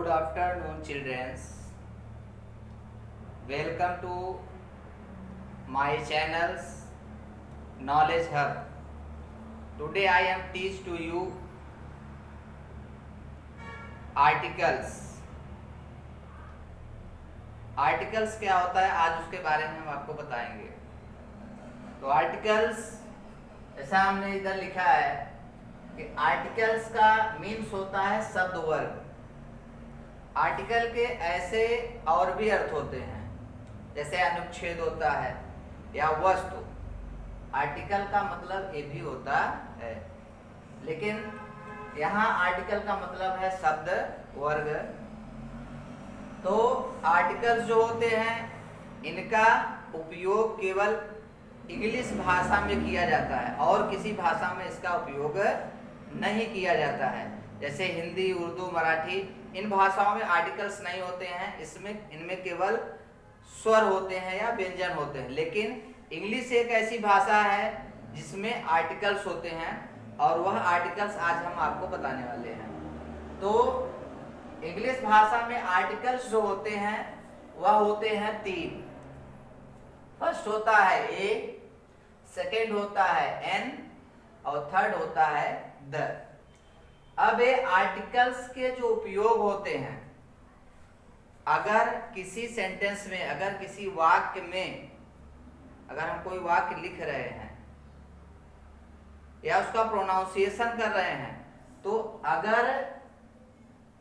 Good afternoon, children. Welcome to my channel's Knowledge Hub. Today I am teach to you articles. Articles क्या होता है आज उसके बारे में हम आपको बताएंगे। तो आर्टिकल्स ऐसा हमने इधर लिखा है कि आर्टिकल्स का मीन्स होता है शब्द वर्ग। आर्टिकल के ऐसे और भी अर्थ होते हैं, जैसे अनुच्छेद होता है या वस्तु। आर्टिकल का मतलब ये भी होता है, लेकिन यहाँ आर्टिकल का मतलब है शब्द वर्ग। तो आर्टिकल्स जो होते हैं इनका उपयोग केवल इंग्लिश भाषा में किया जाता है और किसी भाषा में इसका उपयोग नहीं किया जाता है। जैसे हिंदी, उर्दू, मराठी, इन भाषाओं में आर्टिकल्स नहीं होते हैं। इनमें केवल स्वर होते हैं या व्यंजन होते हैं। लेकिन इंग्लिश एक ऐसी भाषा है जिसमें आर्टिकल्स होते हैं और वह आर्टिकल्स आज हम आपको बताने वाले हैं। तो इंग्लिश भाषा में आर्टिकल्स जो होते हैं वह होते हैं 3। फर्स्ट होता है ए, सेकेंड होता है एन और थर्ड होता है द। अब ये आर्टिकल्स के जो उपयोग होते हैं, अगर किसी सेंटेंस में, अगर किसी वाक्य में, अगर हम कोई वाक्य लिख रहे हैं या उसका प्रोनाउंसिएशन कर रहे हैं, तो अगर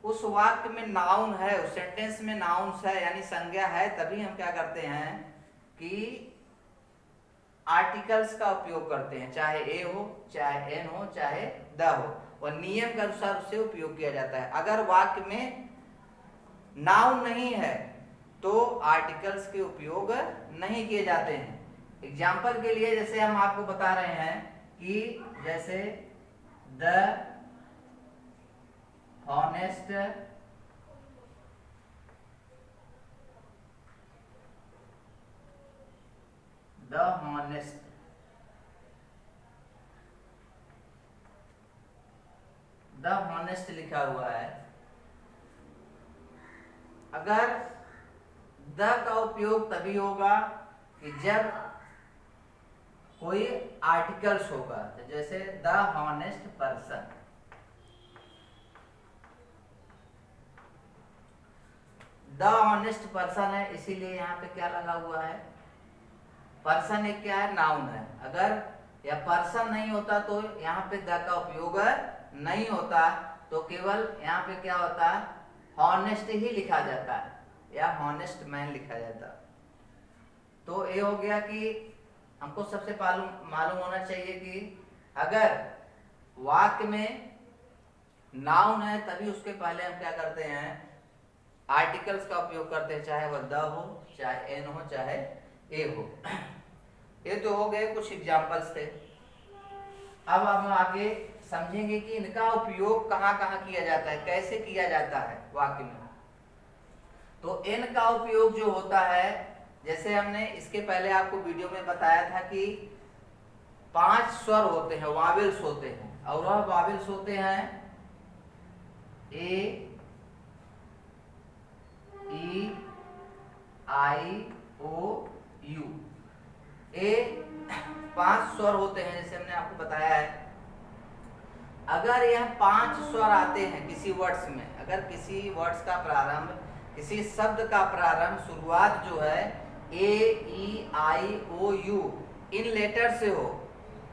उस वाक्य में नाउन है, उस सेंटेंस में नाउन्स है यानी संज्ञा है, तभी हम क्या करते हैं कि आर्टिकल्स का उपयोग करते हैं। चाहे ए हो, चाहे एन हो, चाहे द हो, वह नियम के अनुसार उससे उपयोग किया जाता है। अगर वाक्य में नाउन नहीं है तो आर्टिकल्स के उपयोग नहीं किए जाते हैं। एग्जाम्पल के लिए जैसे हम आपको बता रहे हैं कि जैसे द हॉनेस्ट द हॉनेस्ट लिखा हुआ है। अगर द का उपयोग तभी होगा कि जब कोई आर्टिकल्स होगा। जैसे the honest person, the honest person है, इसीलिए यहाँ पे क्या लगा हुआ है, पर्सन एक क्या है, नाउन है। अगर यह पर्सन नहीं होता तो यहाँ पे द का उपयोग नहीं होता, तो केवल यहाँ पे क्या होता है, हॉनेस्ट ही लिखा जाता है या हॉनेस्ट मैन लिखा जाता। तो ये हो गया कि हमको सबसे मालूम होना चाहिए कि अगर वाक्य में नाउन है तभी उसके पहले हम क्या करते हैं, आर्टिकल्स का उपयोग करते हैं, चाहे वह द हो, चाहे एन हो, चाहे ए हो। ये तो हो गए कुछ एग्जाम्पल्स थे। अब हम आगे समझेंगे कि इनका उपयोग कहाँ कहाँ किया जाता है, कैसे किया जाता है वाक्य में। तो एन का उपयोग जो होता है, जैसे हमने इसके पहले आपको वीडियो में बताया था कि 5 स्वर होते हैं, वावेल्स होते हैं, और वह वावेल्स होते हैं ए, ई, आई, ओ, यू। ए 5 स्वर होते हैं, जैसे हमने आपको बताया है। अगर यह 5 स्वर आते हैं किसी वर्ड्स में, अगर किसी वर्ड्स का प्रारंभ, किसी शब्द का प्रारंभ, शुरुआत जो है ए, ई, आई, ओ, यू इन लेटर से हो,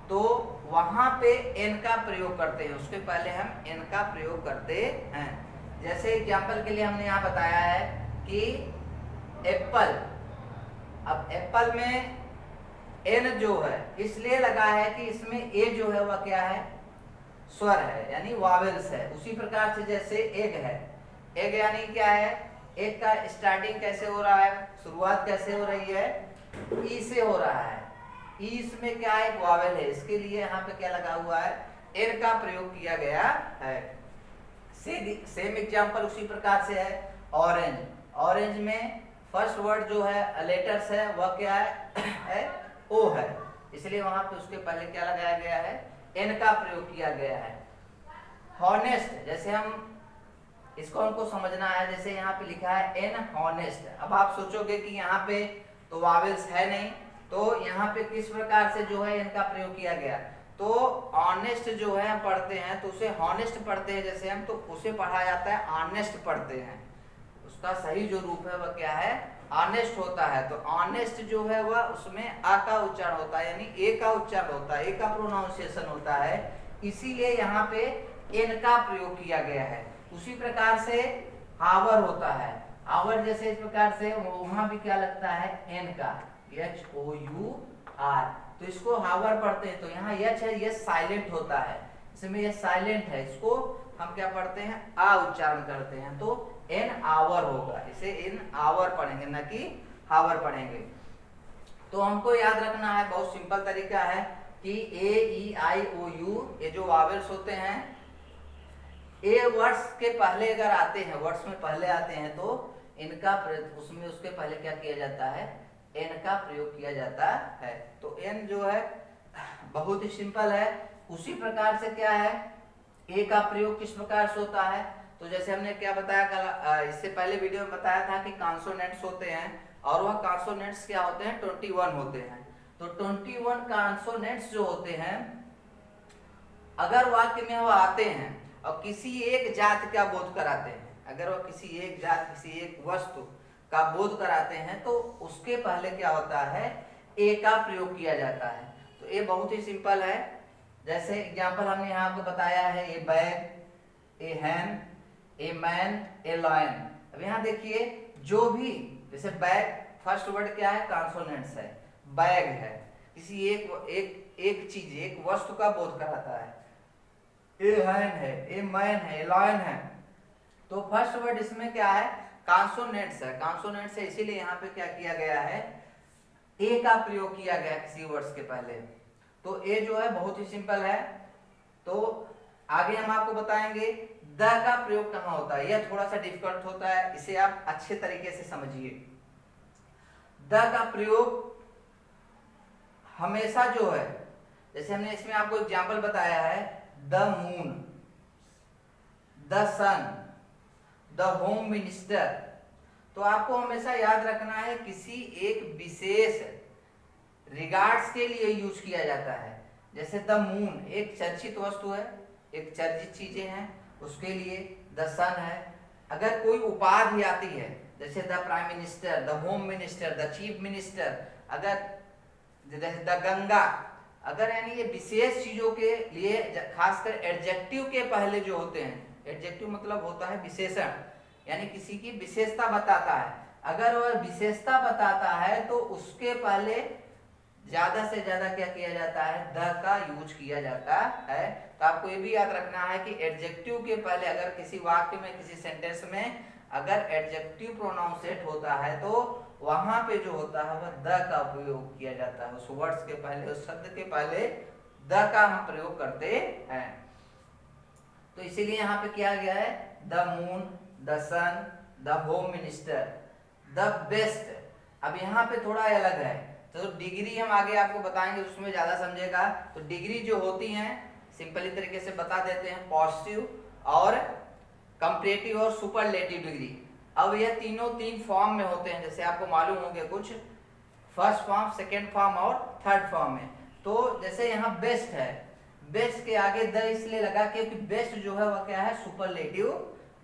तो वहां पे एन का प्रयोग करते हैं। उसके पहले हम एन का प्रयोग करते हैं। जैसे एग्जाम्पल के लिए हमने यहाँ बताया है कि एप्पल। अब एप्पल में एन जो है इसलिए लगा है कि इसमें ए जो है वह क्या है, स्वर है यानी वावेल्स है। उसी प्रकार से जैसे एग है, एग यानी क्या है, एग का स्टार्टिंग कैसे हो रहा है, शुरुआत कैसे हो रही है, ई से हो रहा है। ई इसमें क्या है, एक वावेल है, इसके लिए यहाँ पे क्या लगा हुआ है, एन का प्रयोग किया गया है। सेम एग्जाम्पल उसी प्रकार से है ऑरेंज। ऑरेंज में फर्स्ट वर्ड जो है लेटर्स है वह क्या है, ओ है, इसलिए वहां पे उसके पहले क्या लगाया गया है, एन का प्रयोग किया गया है। हॉनेस्ट, जैसे हम इसको हमको समझना है। जैसे यहाँ पे लिखा है एन हॉनेस्ट, अब आप सोचोगे कि यहाँ पे तो वावेल्स है नहीं, तो यहाँ पे किस प्रकार से जो है इनका प्रयोग किया गया। तो ऑनेस्ट जो है हम पढ़ते हैं तो उसे हॉनेस्ट पढ़ते हैं जैसे हम, तो उसे पढ़ा जाता है ऑनेस्ट पढ़ते हैं। उसका सही जो रूप है वह क्या है, ऑनेस्ट होता है। तो ऑनेस्ट जो है वह उसमें आ का उच्चारण होता है, यानी ए का उच्चारण होता है, ए का प्रोनाउंसिएशन होता है, इसीलिए यहाँ पे एन का प्रयोग किया गया है। उसी प्रकार से हावर होता है, हावर जैसे इस प्रकार से वहां भी क्या लगता है एन का, HOUR, तो इसको हावर पढ़ते हैं। तो यहाँ यच है, ये साइलेंट होता है, इसमें ये साइलेंट है, इसको हम क्या पढ़ते हैं आ उच्चारण करते हैं, तो एन आवर होगा, इसे एन आवर पढ़ेंगे न कि हावर पढ़ेंगे। तो हमको याद रखना है, बहुत सिंपल तरीका है कि A-E-I-O-U ये जो वावेल्स होते हैं, ए वर्ड्स के पहले अगर आते हैं, वर्ड्स में पहले आते हैं, तो इनका उसमें उसके पहले क्या किया जाता है, एन का प्रयोग किया जाता है। तो एन जो है बहुत ही सिंपल है। उसी प्रकार से क्या है, ए का प्रयोग किस प्रकार से होता है, तो जैसे हमने क्या बताया कल, इससे पहले वीडियो में बताया था कि कॉन्सोनेंट्स होते हैं, और वह कॉन्सोनेंट्स क्या होते हैं 21 होते हैं। तो 21 कॉन्सोनेंट्स जो होते हैं, अगर वाक्य में वह आते हैं और किसी एक जात का बोध कराते हैं, अगर वह किसी एक जात, किसी एक वस्तु का बोध कराते हैं, तो उसके पहले क्या होता है, ए का प्रयोग किया जाता है। तो ये बहुत ही सिंपल है। जैसे एग्जांपल हमने यहाँ आपको बताया है, a bag, a hen, a man, a lion. अब यहाँ देखिए, जो भी जैसे बैग, फर्स्ट वर्ड क्या है, कॉन्सोनेंट्स है, बैग है, किसी एक चीज, एक वस्तु का बोध कराता है। ए हैन है, ए मैन है, ए लायन है, तो फर्स्ट वर्ड इसमें क्या है, कॉन्सोनेंट्स है, कॉन्सोनेंट्स है, इसीलिए यहाँ पे क्या किया गया है, ए का प्रयोग किया गया किसी वर्ड्स के पहले। तो ए जो है बहुत ही सिंपल है। तो आगे हम आपको बताएंगे द का प्रयोग कहाँ होता है, यह थोड़ा सा डिफिकल्ट होता है, इसे आप अच्छे तरीके से समझिए। द का प्रयोग हमेशा जो है, जैसे हमने इसमें आपको एग्जाम्पल बताया है, the moon, the sun, the home minister, तो आपको हमेशा याद रखना है किसी एक विशेष रिगार्ड्स के लिए यूज किया जाता है। जैसे द मून एक चर्चित वस्तु है, एक चर्चित चीजें हैं, उसके लिए द सन है। अगर कोई उपाधि आती है, जैसे the prime minister, the home minister, the chief minister, अगर जैसे द गंगा, अगर यानी ये विशेष चीजों के लिए, खासकर एडजेक्टिव के पहले जो होते हैं, एडजेक्टिव मतलब होता है विशेषण, यानी किसी की विशेषता बताता है, अगर वह विशेषता बताता है तो उसके पहले ज्यादा से ज्यादा क्या किया जाता है, द का यूज किया जाता है। तो आपको ये भी याद रखना है कि एडजेक्टिव के पहले अगर किसी वाक्य में, किसी सेंटेंस में अगर एडजेक्टिव प्रोनाउंसेट होता है, तो वहां पे जो होता है वह द का उपयोग किया जाता है, उस वर्ड्स के पहले, उस शब्द के पहले द का हम प्रयोग करते हैं। तो इसीलिए यहाँ पे किया गया है, the moon, the sun, the home minister, the best. अब यहाँ पे थोड़ा अलग है, तो डिग्री हम आगे आपको बताएंगे, उसमें ज्यादा समझेगा। तो डिग्री जो होती हैं, सिंपली तरीके से बता देते हैं, पॉजिटिव और कंपैरेटिव और सुपरलेटिव डिग्री। अब यह तीनों तीन फॉर्म में होते हैं, जैसे आपको मालूम होंगे कुछ, फर्स्ट फॉर्म, सेकेंड फॉर्म और थर्ड फॉर्म में। तो जैसे यहाँ बेस्ट है, बेस्ट के आगे द इसलिए लगा क्योंकि बेस्ट जो है वह क्या है, सुपरलेटिव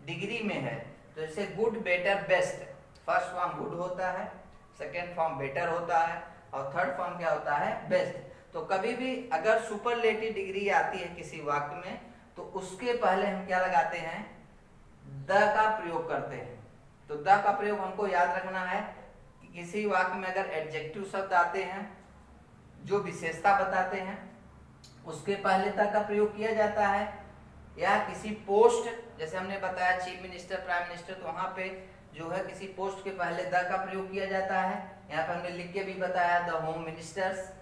डिग्री में है। तो जैसे good, better, best, first form good होता है, सेकेंड फॉर्म बेटर होता है, और थर्ड फॉर्म क्या होता है, बेस्ट। तो कभी भी अगर सुपरलेटिव डिग्री आती है किसी वाक्य में, तो उसके पहले हम क्या लगाते हैं, द का प्रयोग करते हैं। तो द का प्रयोग हमको याद रखना है कि किसी वाक्य में अगर एडजेक्टिव शब्द आते हैं जो विशेषता बताते हैं, उसके पहले द का प्रयोग किया जाता है। या किसी पोस्ट, जैसे हमने बताया चीफ मिनिस्टर, प्राइम मिनिस्टर, तो वहां पे जो है किसी पोस्ट के पहले द का प्रयोग किया जाता है। यहाँ पर हमने लिख के भी बताया, द होम मिनिस्टर्स।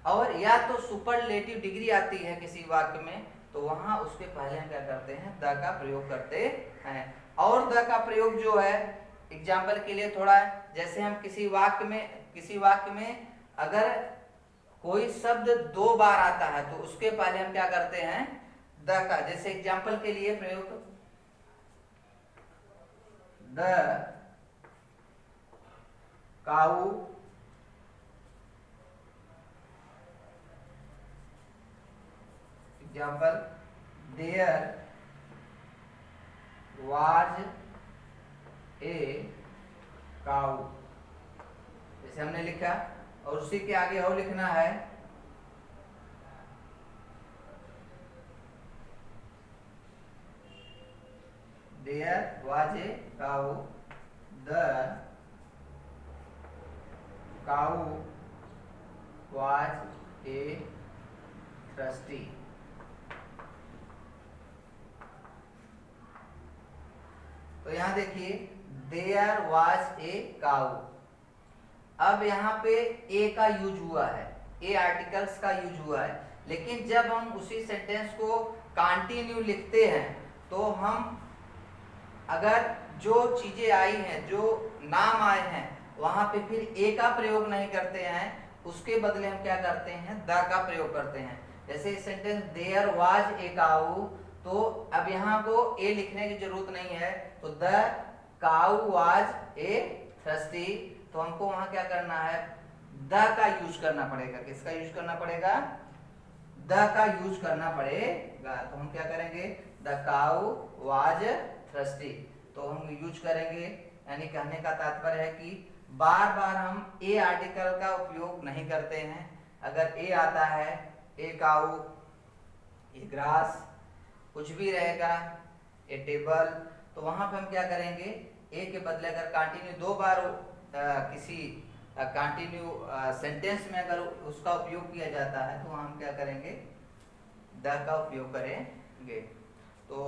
और या तो सुपरलेटिव डिग्री आती है किसी वाक्य में, तो वहां उसके पहले हम क्या करते हैं, द का प्रयोग करते हैं। और द का प्रयोग जो है, एग्जाम्पल के लिए थोड़ा, जैसे हम किसी वाक्य में अगर कोई शब्द 2 बार आता है, तो उसके पहले हम क्या करते हैं, द का। जैसे एग्जाम्पल के लिए प्रयोग, the cow example there was a cow, जैसे हमने लिखा, और उसी के आगे और लिखना है there was a cow, the cow was a thirsty. तो यहां देखिए देयर वाज ए काऊ, अब यहाँ पे ए का यूज हुआ है, ए आर्टिकल्स का यूज हुआ है, लेकिन जब हम उसी सेंटेंस को कंटिन्यू लिखते हैं तो हम अगर जो चीजें आई हैं, जो नाम आए हैं, वहां पे फिर ए का प्रयोग नहीं करते हैं, उसके बदले हम क्या करते हैं, द का प्रयोग करते हैं। जैसे सेंटेंस देयर वाज ए काऊ, तो अब यहाँ को ए लिखने की जरूरत नहीं है, तो the cow was a thirsty, तो हमको वहां क्या करना है, द का यूज करना पड़ेगा। किसका यूज करना पड़ेगा, द का यूज करना पड़ेगा। तो हम क्या करेंगे, द काऊ वाज थ्रस्टी, तो हम यूज करेंगे। यानी कहने का तात्पर्य है कि बार बार हम ए आर्टिकल का उपयोग नहीं करते हैं। अगर ए आता है, ए काऊ, ए ग्रास, कुछ भी रहेगा, ए टेबल, तो वहां पे हम क्या करेंगे, ए के बदले अगर कंटिन्यू दो बार किसी कंटिन्यू सेंटेंस में अगर उसका उपयोग किया जाता है, तो हम क्या करेंगे, द का उपयोग करेंगे। तो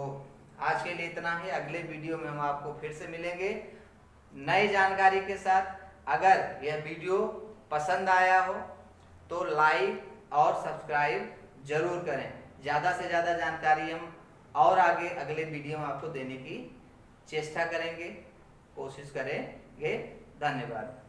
आज के लिए इतना ही, अगले वीडियो में हम आपको फिर से मिलेंगे नई जानकारी के साथ। अगर यह वीडियो पसंद आया हो तो लाइक और सब्सक्राइब जरूर करें। ज़्यादा से ज़्यादा जानकारी हम और आगे अगले वीडियो में आपको देने की चेष्टा करेंगे, कोशिश करेंगे। धन्यवाद।